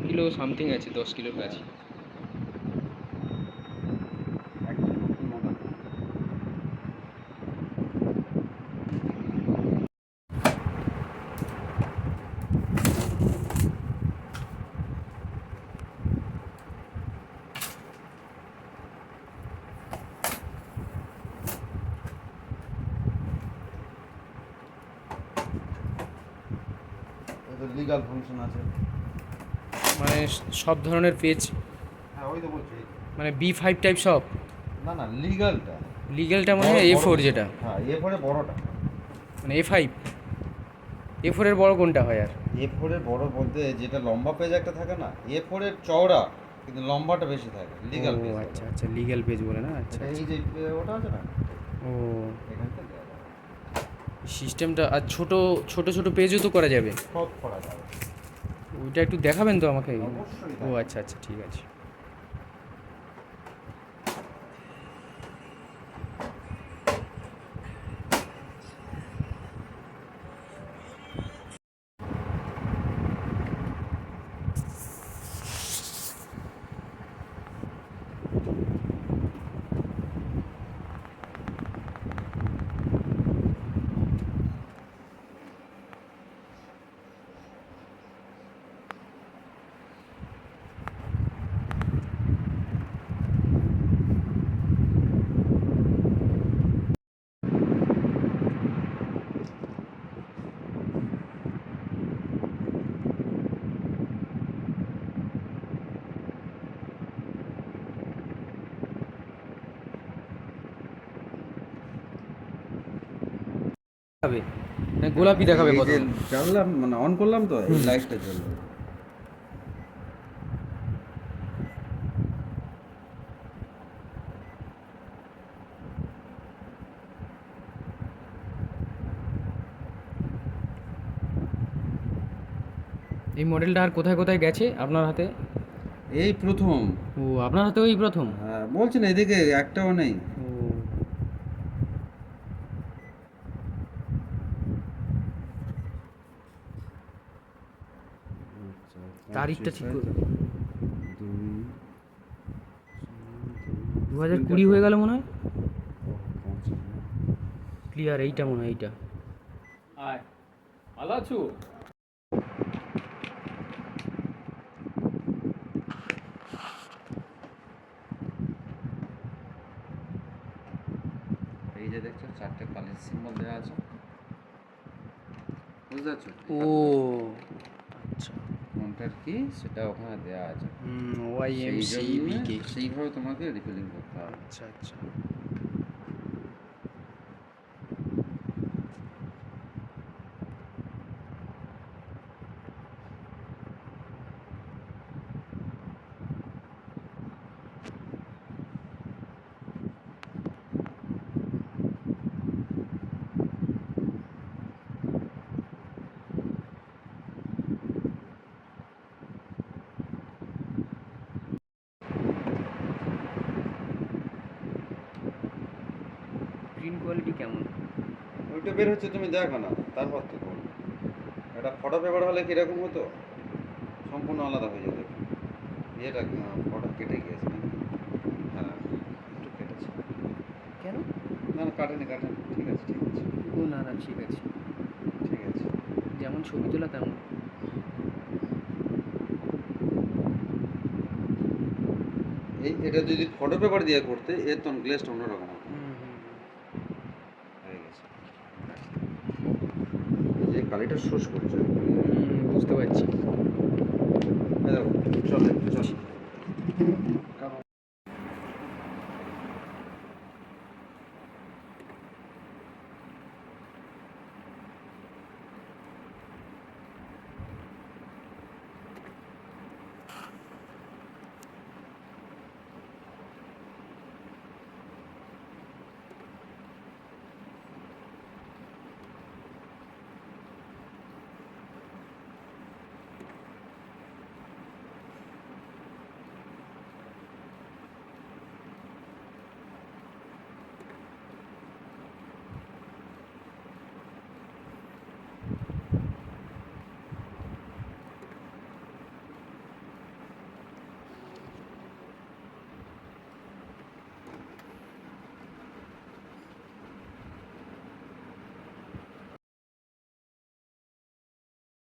Kilo something আছে, 10 কিলোর কাছে। একদম নতুন মডেল। এদের লিগাল ফাংশন আছে। মানে সব ধরনের পেজ, হ্যাঁ ওই তো বলছি। মানে B5 টাইপ সব। না না, লিগালটা। লিগেলটা মানে A4 যেটা, হ্যাঁ A4 এর বড়টা। মানে A5। A4 এর বড় কোনটা হয় আর? A4 এর বড় বলতে যেটা লম্বা পেজ একটা থাকে না, A4 এর চওড়া কিন্তু লম্বাটা বেশি থাকে, লিগাল ও পেজ। আচ্ছা আচ্ছা, লিগ্যাল পেজ বলে না? আচ্ছা এটা এই আচ্ছা। যে ওটা আছে না, ও, এখান থেকে দেওয়া যাবে। সিস্টেমটা আর ছোট ছোট ছোট পেজও তো করা যাবে? সব করা যাবে। ওইটা একটু দেখাবেন তো আমাকে? অবশ্যই ও দেখাবো। আচ্ছা আচ্ছা, ঠিক আছে। দেখাবে না, গোলাপি দেখাবে এই যে প্রথমে? জ্বাললাম মানে অন করলাম তো এই লাইটটা জ্বলবে। এই মডেলটা আর কোথায় কোথায় গেছে আপনার হাতে? এই প্রথম। ও, আপনার হাতেও এই প্রথম? হ্যাঁ বলছি না, এদিকে একটাও নেই। ও, তারিখটা ঠিক করবে। 2020 হয়ে গেল মনে হয়। ক্লিয়ার, এইটা মনে হয়, এইটা। আয়, ভালো আছো? এই যে দেখছো 4টে কালির সিম্বল দেওয়া আছে, বুঝতে পারছো? ও আচ্ছা, কোনটার কি সেটা ওখানে দেওয়া আছে। সেই জন্য YMCBK। সেইভাবে তোমাকে রিফিলিং করতে হবে। আচ্ছা আচ্ছা। প্রিন্ট কোয়ালিটি কেমন? ওইটা বের হচ্ছে, তুমি দেখো না, তারপর তো বলবো। এটা ফটো পেপার হলে কীরকম হতো, সম্পূর্ণ আলাদা হয়ে যেত। এটা ফটো কেটে গিয়েছে নাকি? হ্যাঁ একটু কেটেছে। কেন? না না, কাটেনি কাটেনি, ঠিক আছে ঠিক আছে ও না না, ঠিক আছে। ঠিক আছে। যেমন ছবি তোলা তেমন। এটা যদি ফটো পেপার দিয়ে করতে এর তো গ্লেজটা অন্যরকম হতো। হুম হুম হুম। হয়ে গেছে। এই যে কালিটা শোষ করছে। বুঝতে পারছি। এই দেখো, চলে চলে।